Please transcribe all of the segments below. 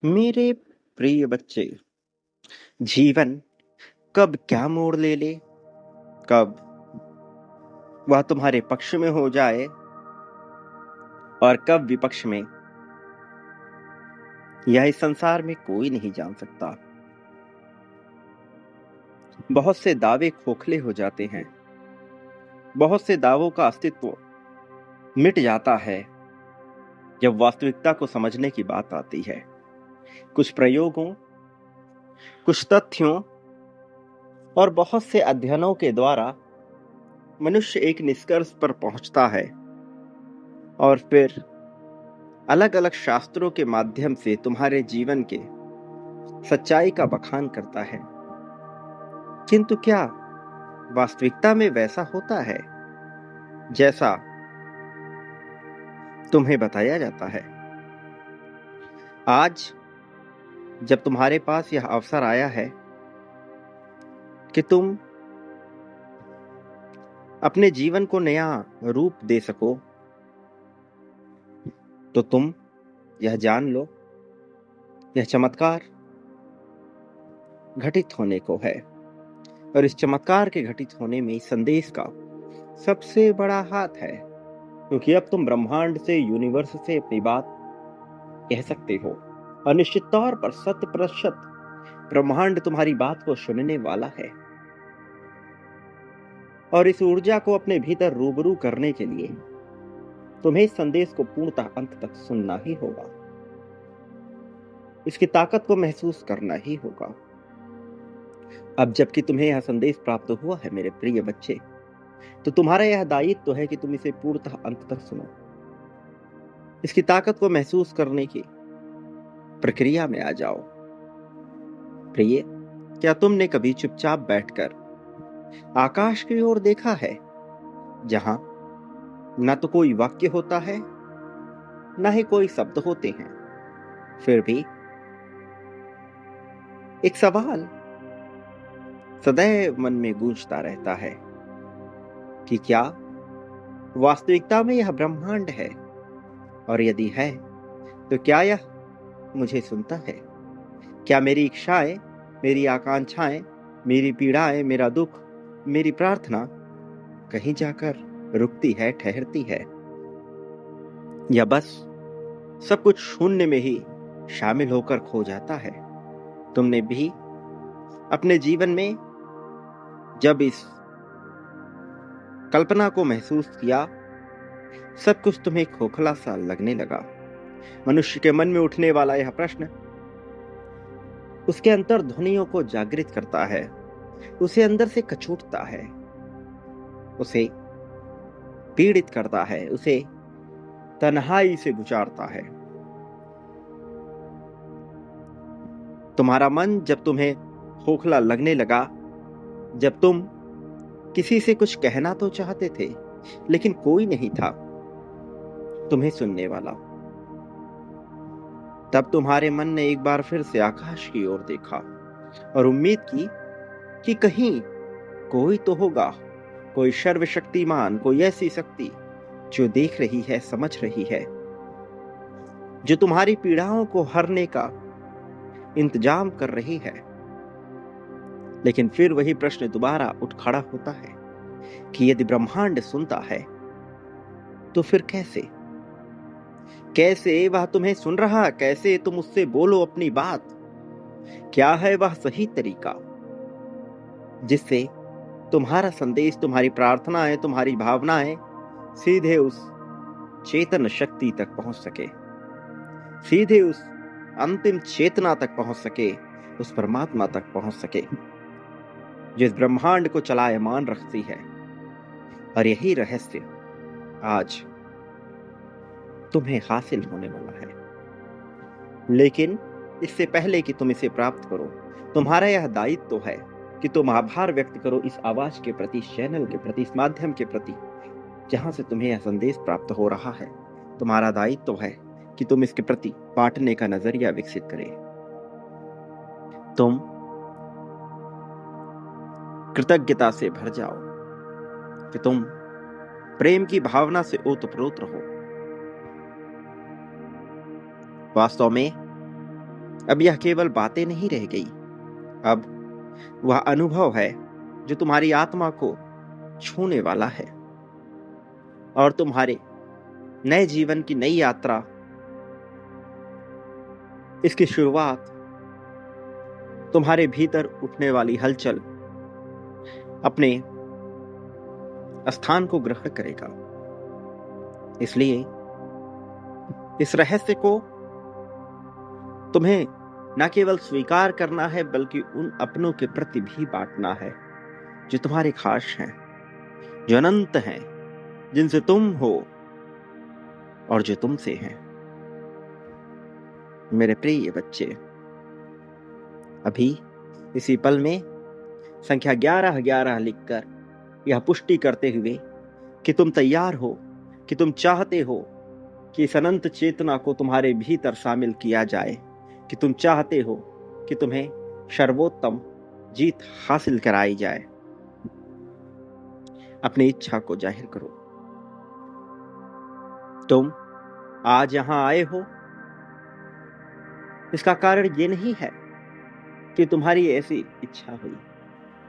मेरे प्रिय बच्चे, जीवन कब क्या मोड़ ले ले, कब वह तुम्हारे पक्ष में हो जाए और कब विपक्ष में, यह इस संसार में कोई नहीं जान सकता। बहुत से दावे खोखले हो जाते हैं, बहुत से दावों का अस्तित्व मिट जाता है जब वास्तविकता को समझने की बात आती है। कुछ प्रयोगों, कुछ तथ्यों और बहुत से अध्ययनों के द्वारा मनुष्य एक निष्कर्ष पर पहुंचता है और फिर अलग अलग शास्त्रों के माध्यम से तुम्हारे जीवन के सच्चाई का बखान करता है। किंतु क्या वास्तविकता में वैसा होता है जैसा तुम्हें बताया जाता है? आज जब तुम्हारे पास यह अवसर आया है कि तुम अपने जीवन को नया रूप दे सको, तो तुम यह जान लो, यह चमत्कार घटित होने को है और इस चमत्कार के घटित होने में इस संदेश का सबसे बड़ा हाथ है, क्योंकि अब तुम ब्रह्मांड से, यूनिवर्स से अपनी बात कह सकते हो और निश्चित तौर पर 100% ब्रह्मांड तुम्हारी बात को सुनने वाला है। और इस ऊर्जा को अपने भीतर रूबरू करने के लिए तुम्हें इस संदेश को पूर्णतः अंत तक सुनना ही होगा, इसकी ताकत को महसूस करना ही होगा। अब जबकि तुम्हें यह संदेश प्राप्त हुआ है मेरे प्रिय बच्चे, तो तुम्हारा यह दायित्व तो है कि तुम इसे पूर्णतः अंत तक सुनो, इसकी ताकत को महसूस करने की प्रक्रिया में आ जाओ। प्रिय, क्या तुमने कभी चुपचाप बैठकर आकाश की ओर देखा है, जहां न तो कोई वाक्य होता है, न ही कोई शब्द होते हैं, फिर भी एक सवाल सदैव मन में गूंजता रहता है कि क्या वास्तविकता में यह ब्रह्मांड है? और यदि है तो क्या यह मुझे सुनता है? क्या मेरी इच्छाएं, मेरी आकांक्षाएं, मेरी पीड़ाएं, मेरा दुख, मेरी प्रार्थना कहीं जाकर रुकती है, ठहरती है, या बस सब कुछ शून्य में ही शामिल होकर खो जाता है? तुमने भी अपने जीवन में जब इस कल्पना को महसूस किया, सब कुछ तुम्हें खोखला सा लगने लगा। मनुष्य के मन में उठने वाला यह प्रश्न उसके अंतर ध्वनियों को जागृत करता है, उसे अंदर से कचोटता है, उसे पीड़ित करता है, उसे तन्हाई से गुजारता है। तुम्हारा मन जब तुम्हें खोखला लगने लगा, जब तुम किसी से कुछ कहना तो चाहते थे लेकिन कोई नहीं था तुम्हें सुनने वाला, तब तुम्हारे मन ने एक बार फिर से आकाश की ओर देखा और उम्मीद की कि कहीं कोई तो होगा, कोई सर्वशक्तिमान, कोई ऐसी शक्ति जो देख रही है, समझ रही है, जो तुम्हारी पीड़ाओं को हरने का इंतजाम कर रही है। लेकिन फिर वही प्रश्न दोबारा उठ खड़ा होता है कि यदि ब्रह्मांड सुनता है तो फिर कैसे वह तुम्हें सुन रहा? कैसे तुम उससे बोलो अपनी बात? क्या है वह सही तरीका जिससे तुम्हारा संदेश, तुम्हारी प्रार्थनाएं, तुम्हारी भावनाएं सीधे उस चेतन शक्ति तक पहुंच सके, सीधे उस अंतिम चेतना तक पहुंच सके, उस परमात्मा तक पहुंच सके जो इस ब्रह्मांड को चलायमान रखती है? और यही रहस्य आज तुम्हें हासिल होने वाला है। लेकिन इससे पहले कि तुम इसे प्राप्त करो, तुम्हारा यह दायित्व तो है कि तुम आभार व्यक्त करो इस आवाज के प्रति, इस चैनल के प्रति, इस माध्यम के प्रति जहां से तुम्हें यह संदेश प्राप्त हो रहा है। तुम्हारा दायित्व तो है कि तुम इसके प्रति बांटने का नजरिया विकसित करें। तुम कृतज्ञता से भर जाओ कि तुम प्रेम की भावना से ओतप्रोत रहो। वास्तव में अब यह केवल बातें नहीं रह गई, अब वह अनुभव है जो तुम्हारी आत्मा को छूने वाला है और तुम्हारे नए जीवन की नई यात्रा, इसकी शुरुआत तुम्हारे भीतर उठने वाली हलचल अपने स्थान को ग्रहण करेगा। इसलिए इस रहस्य को तुम्हें न केवल स्वीकार करना है बल्कि उन अपनों के प्रति भी बांटना है जो तुम्हारे खास हैं, जो अनंत हैं, जिनसे तुम हो और जो तुमसे हैं। मेरे प्रिय बच्चे, अभी इसी पल में संख्या 1111 लिखकर यह पुष्टि करते हुए कि तुम तैयार हो, कि तुम चाहते हो कि इस अनंत चेतना को तुम्हारे भीतर शामिल किया जाए, कि तुम चाहते हो कि तुम्हें सर्वोत्तम जीत हासिल कराई जाए, अपनी इच्छा को जाहिर करो। तुम आज यहां आए हो, इसका कारण ये नहीं है कि तुम्हारी ऐसी इच्छा हुई,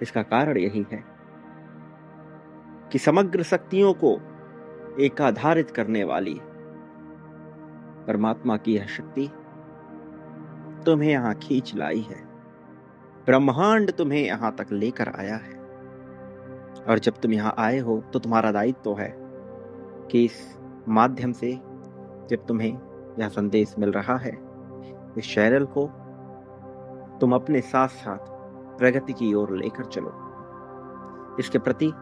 इसका कारण यही है कि समग्र शक्तियों को एकाधारित करने वाली परमात्मा की यह शक्ति तुम्हें यहां खींच लाई है। ब्रह्मांड तुम्हें यहां तक लेकर आया है और जब तुम यहां आए हो तो तुम्हारा दायित्व है कि इस माध्यम से जब तुम्हें यह संदेश मिल रहा है, इस चैनल को तुम अपने साथ साथ प्रगति की ओर लेकर चलो। इसके प्रति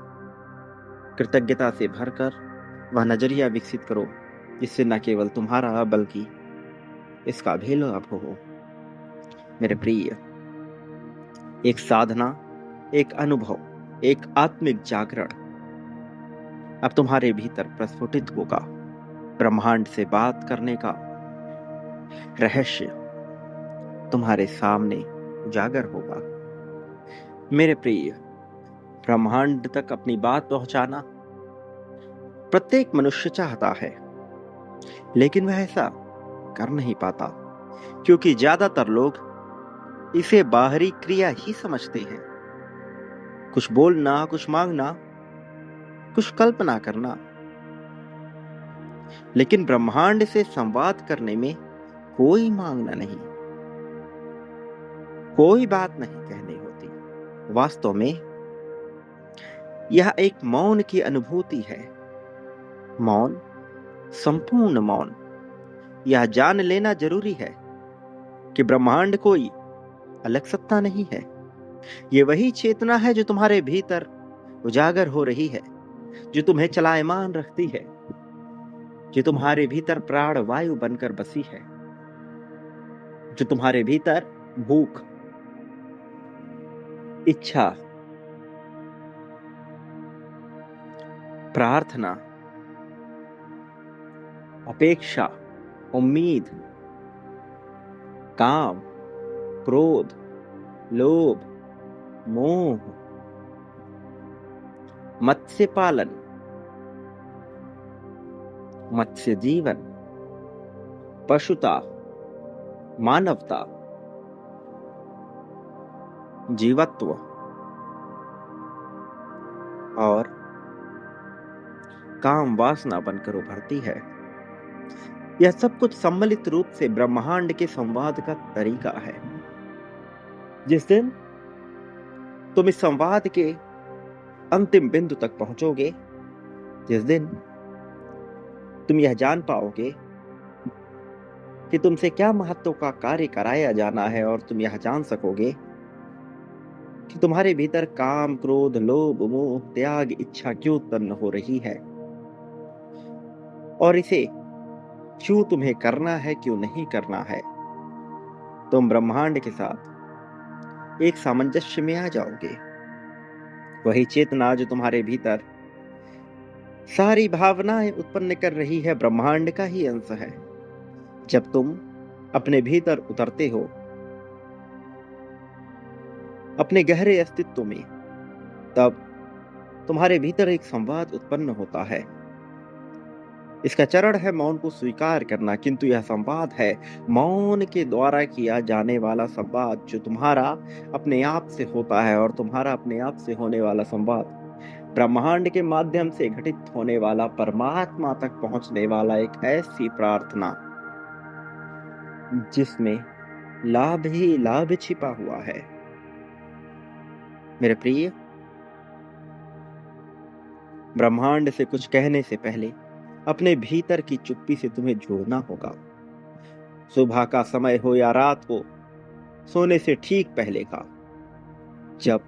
कृतज्ञता से भरकर वह नजरिया विकसित करो जिससे न केवल तुम्हारा बल्कि इसका भी लाभ हो। मेरे प्रिय, एक साधना, एक अनुभव, एक आत्मिक जागरण अब तुम्हारे भीतर प्रस्फुटित होगा। ब्रह्मांड से बात करने का रहस्य तुम्हारे सामने उजागर होगा। मेरे प्रिय, ब्रह्मांड तक अपनी बात पहुंचाना प्रत्येक मनुष्य चाहता है, लेकिन वह ऐसा कर नहीं पाता क्योंकि ज्यादातर लोग इसे बाहरी क्रिया ही समझते हैं। कुछ बोलना, कुछ मांगना, कुछ कल्पना करना, लेकिन ब्रह्मांड से संवाद करने में कोई मांगना नहीं, कोई बात नहीं कहनी होती। वास्तव में यह एक मौन की अनुभूति है। मौन, संपूर्ण मौन। यह जान लेना जरूरी है कि ब्रह्मांड कोई अलग सत्ता नहीं है। ये वही चेतना है जो तुम्हारे भीतर उजागर हो रही है, जो तुम्हें चलायमान रखती है, जो तुम्हारे भीतर प्राण वायु बनकर बसी है, जो तुम्हारे भीतर भूख, इच्छा, प्रार्थना, अपेक्षा, उम्मीद, काम, क्रोध, लोभ, मोह, मत्स्य पालन, मत्स्य जीवन, पशुता, मानवता, जीवत्व और काम वासना बनकर उभरती है। यह सब कुछ सम्मिलित रूप से ब्रह्मांड के संवाद का तरीका है। जिस दिन तुम इस संवाद के अंतिम बिंदु तक पहुंचोगे, जिस दिन तुम यह जान पाओगे कि तुमसे क्या महत्व का कार्य कराया जाना है और तुम यह जान सकोगे कि तुम्हारे भीतर काम, क्रोध, लोभ, मोह, त्याग, इच्छा क्यों उत्पन्न हो रही है और इसे क्यों तुम्हें करना है, क्यों नहीं करना है, तुम ब्रह्मांड के साथ एक सामंजस्य में आ जाओगे। वही चेतना जो तुम्हारे भीतर सारी भावनाएं उत्पन्न कर रही है ब्रह्मांड का ही अंश है। जब तुम अपने भीतर उतरते हो, अपने गहरे अस्तित्व में, तब तुम्हारे भीतर एक संवाद उत्पन्न होता है इसका चरण है मौन को स्वीकार करना, किंतु यह संवाद है मौन के द्वारा किया जाने वाला संवाद, जो तुम्हारा अपने आप से होता है। और तुम्हारा अपने आप से होने वाला संवाद ब्रह्मांड के माध्यम से घटित होने वाला, परमात्मा तक पहुंचने वाला एक ऐसी प्रार्थना जिसमें लाभ ही लाभ छिपा हुआ है। मेरे प्रिय, ब्रह्मांड से कुछ कहने से पहले अपने भीतर की चुप्पी से तुम्हें जोड़ना होगा। सुबह का समय हो या रात हो, सोने से ठीक पहले का, जब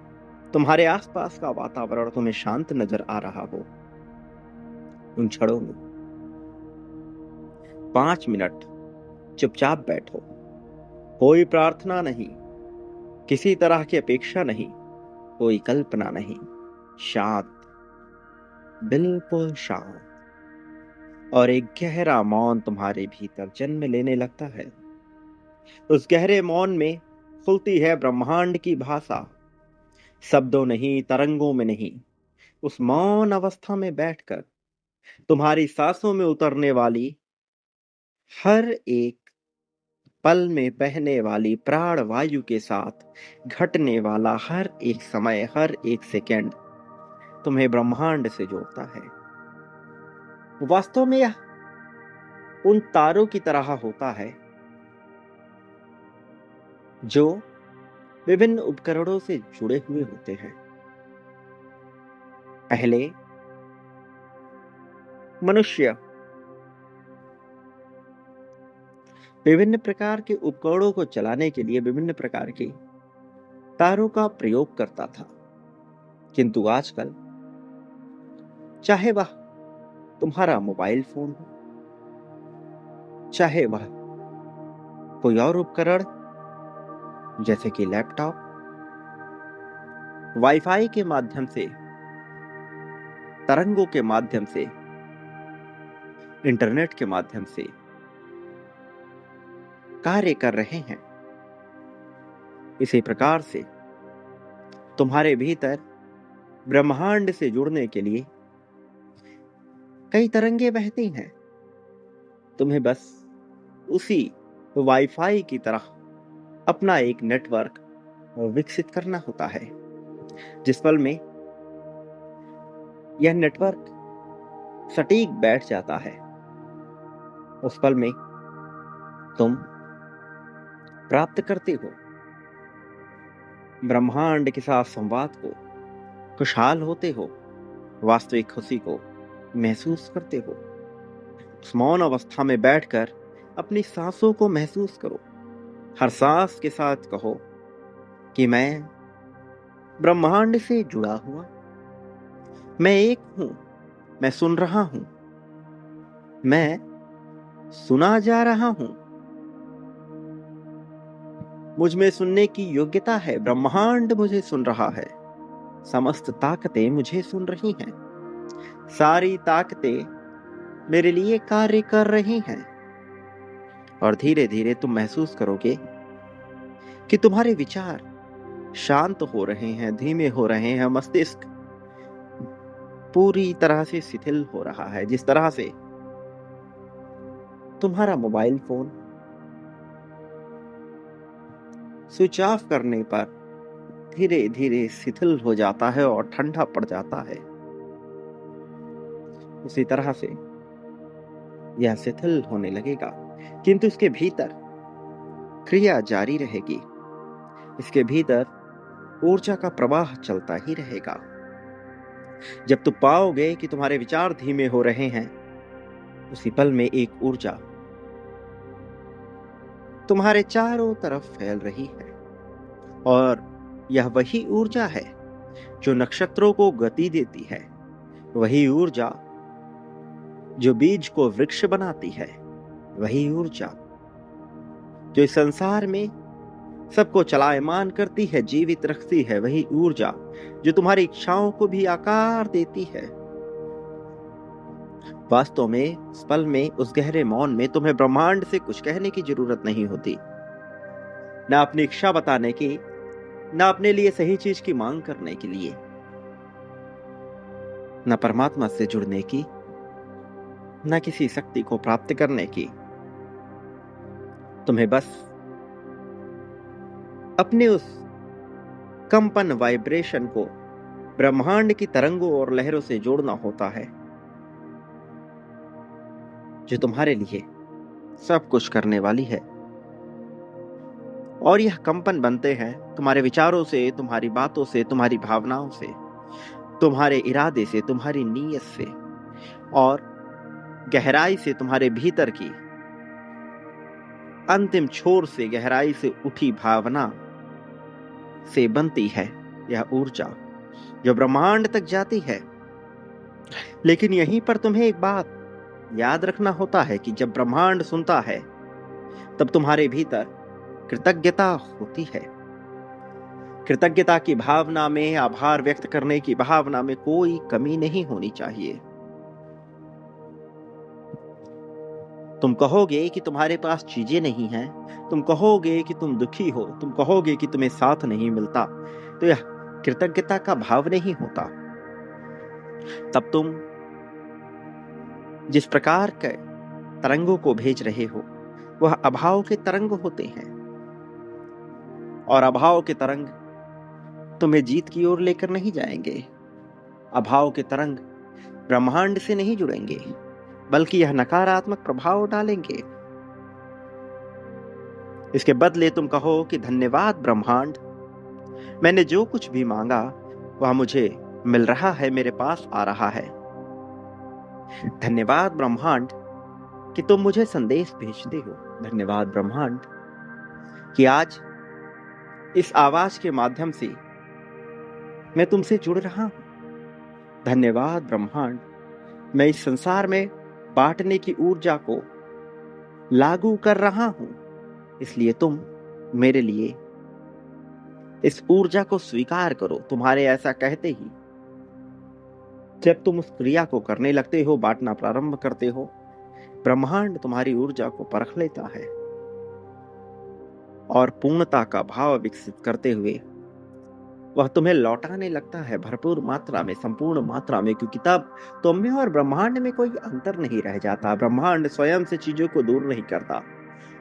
तुम्हारे आसपास का वातावरण तुम्हें शांत नजर आ रहा हो, उन क्षणों में 5 मिनट चुपचाप बैठो। कोई प्रार्थना नहीं, किसी तरह की अपेक्षा नहीं, कोई कल्पना नहीं, शांत, बिल्कुल शांत। और एक गहरा मौन तुम्हारे भीतर जन्म लेने लगता है। उस गहरे मौन में खुलती है ब्रह्मांड की भाषा, शब्दों नहीं, तरंगों में नहीं। उस मौन अवस्था में बैठकर तुम्हारी सांसों में उतरने वाली, हर एक पल में बहने वाली प्राण वायु के साथ घटने वाला हर एक समय, हर एक सेकंड तुम्हें ब्रह्मांड से जोड़ता है। वास्तव में यह उन तारों की तरह होता है जो विभिन्न उपकरणों से जुड़े हुए होते हैं। पहले मनुष्य विभिन्न प्रकार के उपकरणों को चलाने के लिए विभिन्न प्रकार के तारों का प्रयोग करता था, किंतु आजकल चाहे वह तुम्हारा मोबाइल फोन हो, चाहे वह कोई और उपकरण जैसे कि लैपटॉप, वाईफाई के माध्यम से, तरंगों के माध्यम से, इंटरनेट के माध्यम से कार्य कर रहे हैं। इसी प्रकार से तुम्हारे भीतर ब्रह्मांड से जुड़ने के लिए कई तरंगे बहती हैं। तुम्हें बस उसी वाईफाई की तरह अपना एक नेटवर्क विकसित करना होता है। जिस पल में यह नेटवर्क सटीक बैठ जाता है, उस पल में तुम प्राप्त करते हो ब्रह्मांड के साथ संवाद को, खुशहाल होते हो, वास्तविक खुशी को महसूस करते हो। उस मौन अवस्था में बैठकर अपनी सांसों को महसूस करो। हर सांस के साथ कहो कि मैं ब्रह्मांड से जुड़ा हुआ, मैं एक हूं, मैं सुन रहा हूं, मैं सुना जा रहा हूं, मुझ में सुनने की योग्यता है, ब्रह्मांड मुझे सुन रहा है, समस्त ताकतें मुझे सुन रही हैं, सारी ताकतें मेरे लिए कार्य कर रही हैं। और धीरे धीरे तुम महसूस करोगे कि तुम्हारे विचार शांत हो रहे हैं, धीमे हो रहे हैं, मस्तिष्क पूरी तरह से शिथिल हो रहा है। जिस तरह से तुम्हारा मोबाइल फोन स्विच ऑफ करने पर धीरे धीरे शिथिल हो जाता है और ठंडा पड़ जाता है, उसी तरह से यह शिथिल होने लगेगा, किंतु इसके भीतर क्रिया जारी रहेगी। इसके भीतर ऊर्जा का प्रवाह चलता ही रहेगा। जब तुम पाओगे कि तुम्हारे विचार धीमे हो रहे हैं, उसी पल में एक ऊर्जा तुम्हारे चारों तरफ फैल रही है। और यह वही ऊर्जा है जो नक्षत्रों को गति देती है, वही ऊर्जा जो बीज को वृक्ष बनाती है, वही ऊर्जा जो इस संसार में सबको चलायमान करती है, जीवित रखती है, वही ऊर्जा जो तुम्हारी इच्छाओं को भी आकार देती है। वास्तव में उस पल में, उस गहरे मौन में तुम्हें ब्रह्मांड से कुछ कहने की जरूरत नहीं होती, ना अपनी इच्छा बताने की, ना अपने लिए सही चीज की मांग करने के लिए, ना परमात्मा से जुड़ने की, न किसी शक्ति को प्राप्त करने की। तुम्हें बस अपने उस कंपन वाइब्रेशन को ब्रह्मांड की तरंगों और लहरों से जोड़ना होता है, जो तुम्हारे लिए सब कुछ करने वाली है। और यह कंपन बनते हैं तुम्हारे विचारों से, तुम्हारी बातों से, तुम्हारी भावनाओं से, तुम्हारे इरादे से, तुम्हारी नीयत से, और गहराई से तुम्हारे भीतर की अंतिम छोर से, गहराई से उठी भावना से बनती है यह ऊर्जा, जो ब्रह्मांड तक जाती है। लेकिन यहीं पर तुम्हें एक बात याद रखना होता है कि जब ब्रह्मांड सुनता है, तब तुम्हारे भीतर कृतज्ञता होती है। कृतज्ञता की भावना में, आभार व्यक्त करने की भावना में कोई कमी नहीं होनी चाहिए। तुम कहोगे कि तुम्हारे पास चीजें नहीं हैं, तुम कहोगे कि तुम दुखी हो, तुम कहोगे कि तुम्हें साथ नहीं मिलता, तो यह कृतज्ञता का भाव नहीं होता। तब तुम जिस प्रकार के तरंगों को भेज रहे हो, वह अभाव के तरंग होते हैं, और अभाव के तरंग तुम्हें जीत की ओर लेकर नहीं जाएंगे। अभाव के तरंग ब्रह्मांड से नहीं जुड़ेंगे, बल्कि यह नकारात्मक प्रभाव डालेंगे। इसके बदले तुम कहो कि धन्यवाद ब्रह्मांड, मैंने जो कुछ भी मांगा वह मुझे मिल रहा है, मेरे पास आ रहा है। धन्यवाद ब्रह्मांड कि तुम मुझे संदेश भेजते हो। धन्यवाद ब्रह्मांड कि आज इस आवाज के माध्यम से मैं तुमसे जुड़ रहा हूं। धन्यवाद ब्रह्मांड, मैं इस संसार में बांटने की ऊर्जा को लागू कर रहा हूं, इसलिए तुम मेरे लिए इस ऊर्जा को स्वीकार करो। तुम्हारे ऐसा कहते ही जब तुम उस क्रिया को करने लगते हो, बांटना प्रारंभ करते हो, ब्रह्मांड तुम्हारी ऊर्जा को परख लेता है और पूर्णता का भाव विकसित करते हुए वह तुम्हें लौटाने लगता है भरपूर मात्रा में, संपूर्ण मात्रा में, क्योंकि तब तुम में और ब्रह्मांड में कोई अंतर नहीं रह जाता। ब्रह्मांड स्वयं से चीजों को दूर नहीं करता,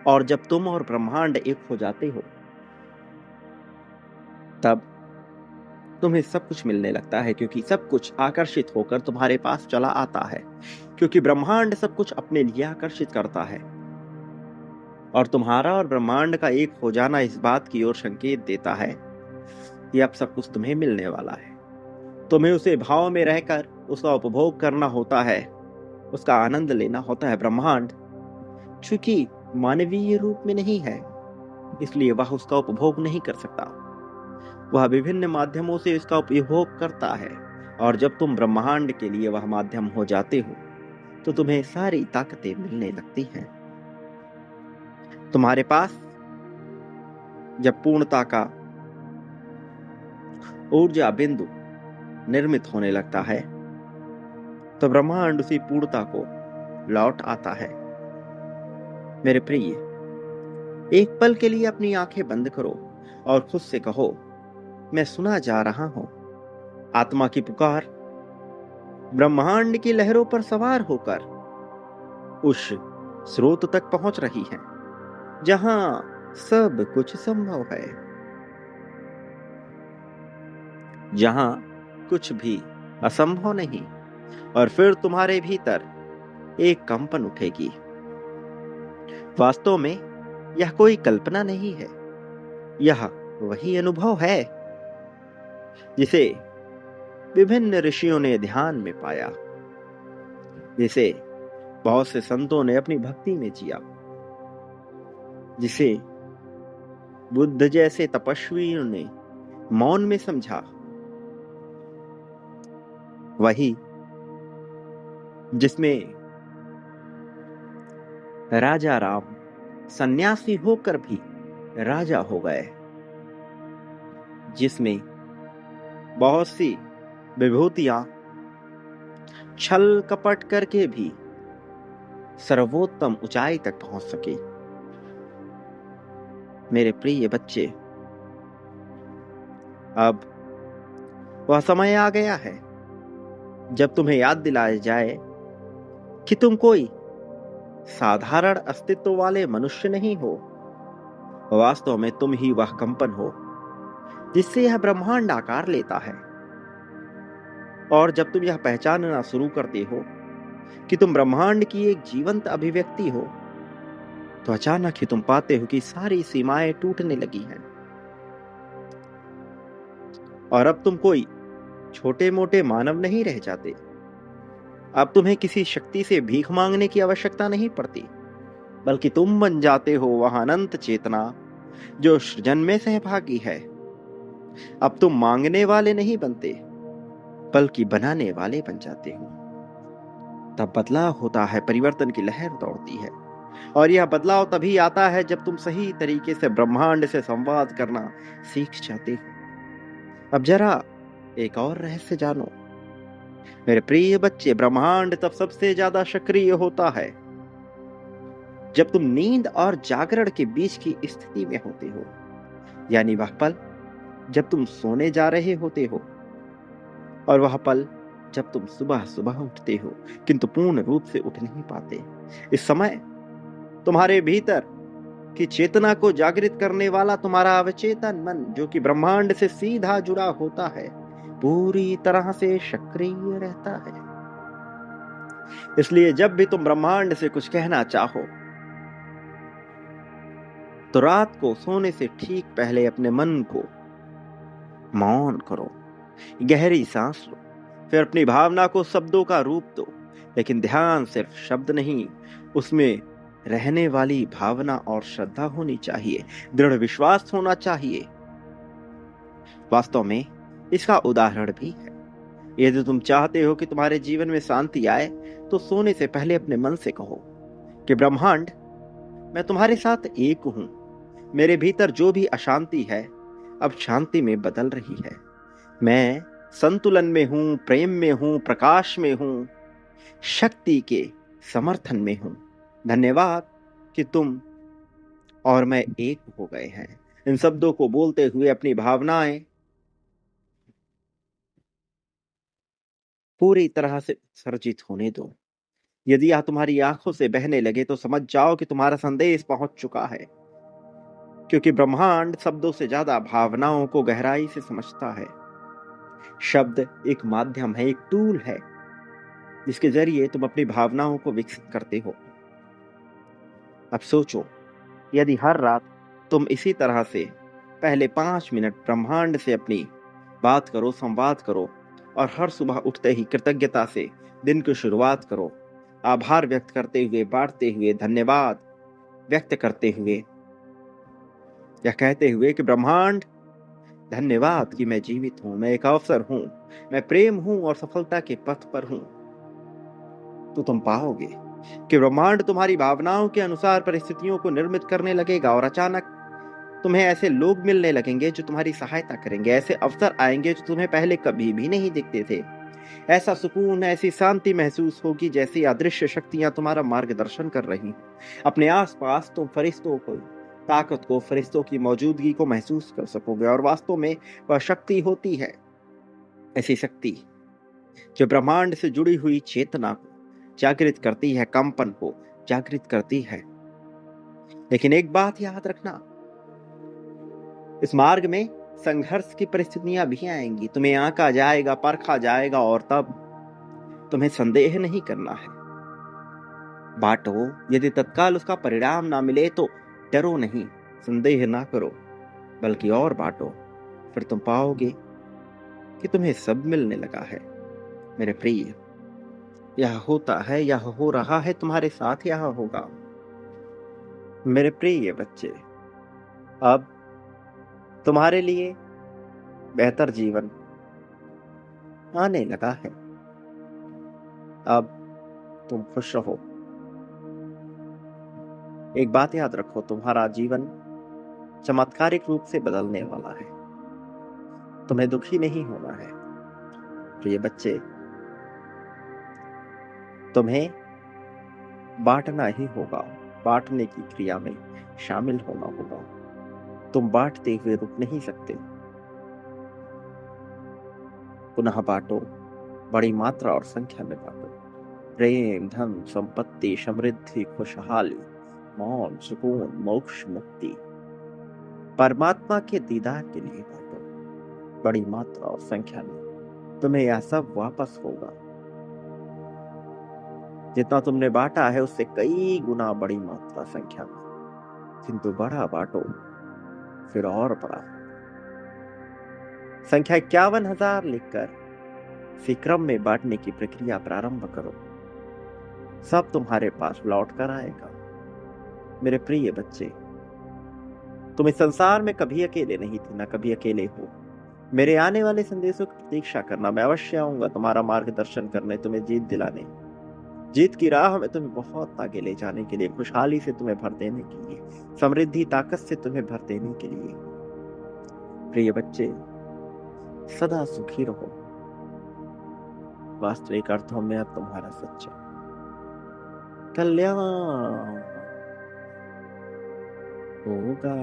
और जब तुम और ब्रह्मांड एक हो जाते हो, तब तुम्हें सब कुछ मिलने लगता है, क्योंकि सब कुछ आकर्षित होकर तुम्हारे पास चला आता है, क्योंकि ब्रह्मांड सब कुछ अपने लिए आकर्षित करता है। और तुम्हारा और ब्रह्मांड का एक हो जाना इस बात की ओर संकेत देता है कि अब सब कुछ तुम्हें मिलने वाला है। तुम्हें उसे भाव में रहकर उसका उपभोग करना होता है, उसका आनंद लेना होता है। ब्रह्मांड चूंकि मानवीय रूप में नहीं है, इसलिए वह उसका उपभोग नहीं कर सकता। वह विभिन्न माध्यमों से इसका उपभोग करता है, और जब तुम ब्रह्मांड के लिए वह माध्यम हो जाते हो, तो तुम्हें सारी ताकतें मिलने लगती हैं। तुम्हारे पास जब पूर्णता का ऊर्जा बिंदु निर्मित होने लगता है, तो ब्रह्मांड उसी पूर्णता को लौट आता है। मेरे प्रिय, एक पल के लिए अपनी आंखें बंद करो और खुद से कहो, मैं सुना जा रहा हूं। आत्मा की पुकार ब्रह्मांड की लहरों पर सवार होकर उस स्रोत तक पहुंच रही है, जहां सब कुछ संभव है, जहां कुछ भी असंभव नहीं। और फिर तुम्हारे भीतर एक कंपन उठेगी। वास्तव में यह कोई कल्पना नहीं है, यह वही अनुभव है जिसे विभिन्न ऋषियों ने ध्यान में पाया, जिसे बहुत से संतों ने अपनी भक्ति में जिया, जिसे बुद्ध जैसे तपस्वियों ने मौन में समझा, वही जिसमें राजा राम सन्यासी होकर भी राजा हो गए, जिसमें बहुत सी विभूतियां छल कपट करके भी सर्वोत्तम ऊंचाई तक पहुंच सके। मेरे प्रिय बच्चे, अब वह समय आ गया है जब तुम्हें याद दिलाया जाए कि तुम कोई साधारण अस्तित्व वाले मनुष्य नहीं हो। वास्तव में तुम ही वह कंपन हो जिससे यह ब्रह्मांड आकार लेता है। और जब तुम यह पहचानना शुरू करते हो कि तुम ब्रह्मांड की एक जीवंत अभिव्यक्ति हो, तो अचानक ही तुम पाते हो कि सारी सीमाएं टूटने लगी हैं। और अब तुम कोई छोटे मोटे मानव नहीं रह जाते। अब तुम्हें किसी शक्ति से भीख मांगने की आवश्यकता नहीं पड़ती, बल्कि तुम बन जाते हो वह अनंत चेतना जो सृजन में सहभागी है। अब तुम मांगने वाले नहीं बनते, बल्कि बनाने वाले बन जाते हो। तब बदलाव होता है, परिवर्तन की लहर दौड़ती है। और यह बदलाव तभी आता है जब तुम सही तरीके से ब्रह्मांड से संवाद करना सीख जाते हो। अब जरा एक और रहस्य जानो मेरे प्रिय बच्चे। ब्रह्मांड तब सबसे ज्यादा सक्रिय होता है जब तुम नींद और जागरण के बीच की स्थिति में होते हो, यानी वह पल जब तुम सोने जा रहे होते हो और वह पल जब तुम सुबह सुबह उठते हो किंतु पूर्ण रूप से उठ नहीं पाते। इस समय तुम्हारे भीतर की चेतना को जागृत करने वाला तुम्हारा अवचेतन मन, जो कि ब्रह्मांड से सीधा जुड़ा होता है, पूरी तरह से सक्रिय रहता है। इसलिए जब भी तुम ब्रह्मांड से कुछ कहना चाहो, तो रात को सोने से ठीक पहले अपने मन को मौन करो, गहरी सांस लो, फिर अपनी भावना को शब्दों का रूप दो। लेकिन ध्यान सिर्फ शब्द नहीं, उसमें रहने वाली भावना और श्रद्धा होनी चाहिए, दृढ़ विश्वास होना चाहिए। वास्तव में इसका उदाहरण भी है। यदि तुम चाहते हो कि तुम्हारे जीवन में शांति आए, तो सोने से पहले अपने मन से कहो कि ब्रह्मांड, मैं तुम्हारे साथ एक हूं। मेरे भीतर जो भी अशांति है अब शांति में बदल रही है। मैं संतुलन में हूं, प्रेम में हूं, प्रकाश में हूं, शक्ति के समर्थन में हूं। धन्यवाद कि तुम और मैं एक हो गए हैं। इन शब्दों को बोलते हुए अपनी भावनाएं पूरी तरह से उत्सर्जित होने दो। यदि यह तुम्हारी आंखों से बहने लगे तो समझ जाओ कि तुम्हारा संदेश पहुंच चुका है, क्योंकि ब्रह्मांड शब्दों से ज्यादा भावनाओं को गहराई से समझता है। शब्द एक माध्यम है, एक टूल है, जिसके जरिए तुम अपनी भावनाओं को विकसित करते हो। अब सोचो, यदि हर रात तुम इसी तरह से पहले 5 मिनट ब्रह्मांड से अपनी बात करो, संवाद करो, और हर सुबह उठते ही कृतज्ञता से दिन की शुरुआत करो, आभार व्यक्त करते हुए, बांटते हुए, धन्यवाद व्यक्त करते हुए, यह कहते हुए कि ब्रह्मांड धन्यवाद कि मैं जीवित हूं, मैं एक अवसर हूं, मैं प्रेम हूं और सफलता के पथ पर हूं, तो तुम पाओगे कि ब्रह्मांड तुम्हारी भावनाओं के अनुसार परिस्थितियों को निर्मित करने लगेगा। और अचानक तुम्हें ऐसे लोग मिलने लगेंगे जो तुम्हारी सहायता करेंगे, ऐसे अवसर आएंगे जो तुम्हें पहले कभी भी नहीं दिखते थे। ऐसा सुकून, ऐसी शांति महसूस होगी जैसी अदृश्य शक्तियां तुम्हारा मार्गदर्शन कर रही हैं। अपने आसपास तुम फरिश्तों को, ताकत को, फरिश्तों की मौजूदगी को महसूस कर सकोगे। और वास्तव में वह शक्ति होती है ऐसी शक्ति जो ब्रह्मांड से जुड़ी हुई चेतना को जागृत करती है, कंपन को जागृत करती है। लेकिन एक बात याद रखना, इस मार्ग में संघर्ष की परिस्थितियां भी आएंगी। तुम्हें आंका जाएगा, परखा जाएगा, और तब तुम्हें संदेह नहीं करना है। बांटो, यदि तत्काल उसका परिणाम ना मिले तो डरो नहीं, संदेह ना करो, बल्कि और बांटो। फिर तुम पाओगे कि तुम्हें सब मिलने लगा है। मेरे प्रिय, यह होता है, यह हो रहा है, तुम्हारे साथ यह होगा। मेरे प्रिय बच्चे, अब तुम्हारे लिए बेहतर जीवन आने लगा है। अब तुम खुश रहो। एक बात याद रखो, तुम्हारा जीवन चमत्कारिक रूप से बदलने वाला है। तुम्हें दुखी नहीं होना है। प्रिय बच्चे, तुम्हें बांटना ही होगा, बांटने की क्रिया में शामिल होना होगा। तुम बांटते हुए रुक नहीं सकते। पुनः बांटो, बड़ी मात्रा और संख्या में बांटो। प्रेम, धन, संपत्ति, समृद्धि, खुशहाली, मौन, सुकून, मोक्ष, मुक्ति। परमात्मा के दीदार के लिए बांटो, बड़ी मात्रा और संख्या में। तुम्हें यह सब वापस होगा। जितना तुमने बांटा है उससे कई गुना बड़ी मात्रा संख्या में। किंतु बड़ा बांटो, फिर और बड़ा। संख्या 51,000 लिखकर इसी क्रम में बांटने की प्रक्रिया प्रारंभ करो। सब तुम्हारे पास लौट कर आएगा। मेरे प्रिय बच्चे, तुम इस संसार में कभी अकेले नहीं थे, ना कभी अकेले हो। मेरे आने वाले संदेशों की प्रतीक्षा करना। मैं अवश्य आऊंगा तुम्हारा मार्गदर्शन करने, तुम्हें जीत दिलाने, जीत की राह में तुम्हें बहुत आगे ले जाने के लिए, खुशहाली से तुम्हें भर देने के लिए, समृद्धि ताकत से तुम्हें भर देने के लिए। प्रिय बच्चे, सदा सुखी रहो। वास्तविक अर्थों में अब तुम्हारा सच्चा कल्याण होगा।